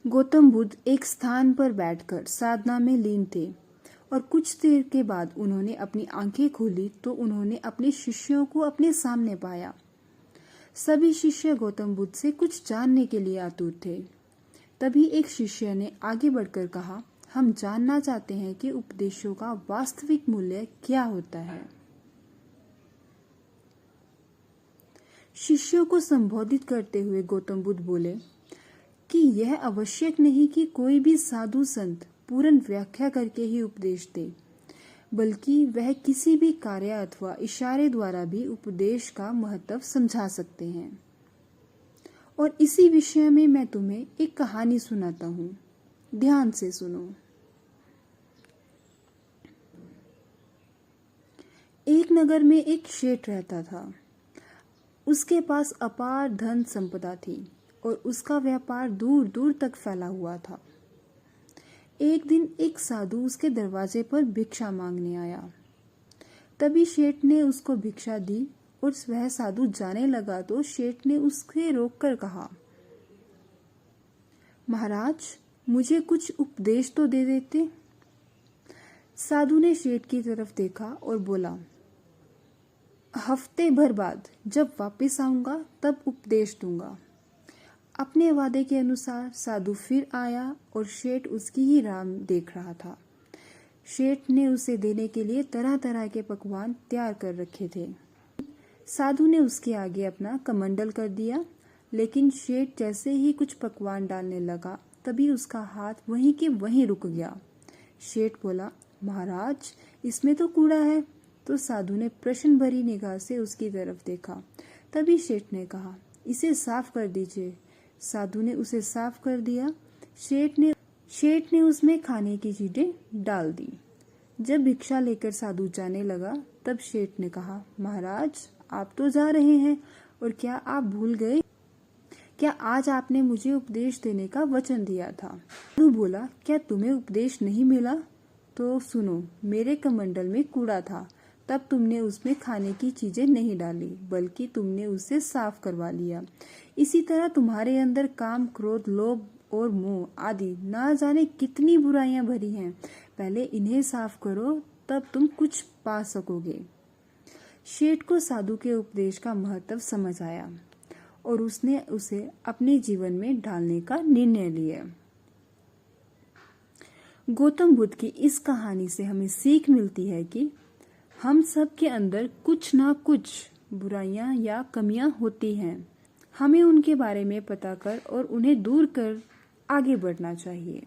गौतम बुद्ध एक स्थान पर बैठकर साधना में लीन थे और कुछ देर के बाद उन्होंने अपनी आंखें खोली तो उन्होंने अपने शिष्यों को अपने सामने पाया। सभी शिष्य गौतम बुद्ध से कुछ जानने के लिए आतुर थे। तभी एक शिष्य ने आगे बढ़कर कहा, हम जानना चाहते हैं कि उपदेशों का वास्तविक मूल्य क्या होता है। शिष्यों को संबोधित करते हुए गौतम बुद्ध बोले कि यह आवश्यक नहीं कि कोई भी साधु संत पूर्ण व्याख्या करके ही उपदेश दे, बल्कि वह किसी भी कार्य अथवा इशारे द्वारा भी उपदेश का महत्व समझा सकते हैं। और इसी विषय में मैं तुम्हें एक कहानी सुनाता हूँ, ध्यान से सुनो। एक नगर में एक शेठ रहता था। उसके पास अपार धन संपदा थी और उसका व्यापार दूर दूर तक फैला हुआ था। एक दिन एक साधु उसके दरवाजे पर भिक्षा मांगने आया। तभी शेठ ने उसको भिक्षा दी और वह साधु जाने लगा तो शेठ ने उसके रोककर कहा, महाराज, मुझे कुछ उपदेश तो दे देते। साधु ने शेठ की तरफ देखा और बोला, हफ्ते भर बाद जब वापस आऊंगा तब उपदेश दूंगा। अपने वादे के अनुसार साधु फिर आया और शेठ उसकी ही राह देख रहा था। शेठ ने उसे देने के लिए तरह तरह के पकवान तैयार कर रखे थे। साधु ने उसके आगे अपना कमंडल कर दिया, लेकिन शेठ जैसे ही कुछ पकवान डालने लगा तभी उसका हाथ वहीं के वहीं रुक गया। शेठ बोला, महाराज, इसमें तो कूड़ा है। तो साधु ने प्रश्न भरी निगाह से उसकी तरफ देखा। तभी शेठ ने कहा, इसे साफ कर दीजिए। साधु ने उसे साफ कर दिया। शेठ ने उसमें खाने की चीजें डाल दी। जब भिक्षा लेकर साधु जाने लगा तब शेठ ने कहा, महाराज, आप तो जा रहे हैं और क्या आप भूल गए? क्या आज आपने मुझे उपदेश देने का वचन दिया था? साधु बोला, क्या तुम्हें उपदेश नहीं मिला? तो सुनो, मेरे कमंडल में कूड़ा था, तब तुमने उसमें खाने की चीजें नहीं डाली, बल्कि तुमने उसे साफ करवा लिया। इसी तरह तुम्हारे अंदर काम, क्रोध, लोभ और मोह आदि ना जाने कितनी बुराइयां भरी हैं। पहले इन्हें साफ करो, तब तुम कुछ पा सकोगे। शेठ को साधु के उपदेश का महत्व समझ आया और उसने उसे अपने जीवन में ढालने का निर्णय लिया। गौतम बुद्ध की इस कहानी से हमें सीख मिलती है कि हम सब के अंदर कुछ ना कुछ बुराइयां या कमियां होती हैं। हमें उनके बारे में पता कर और उन्हें दूर कर आगे बढ़ना चाहिए।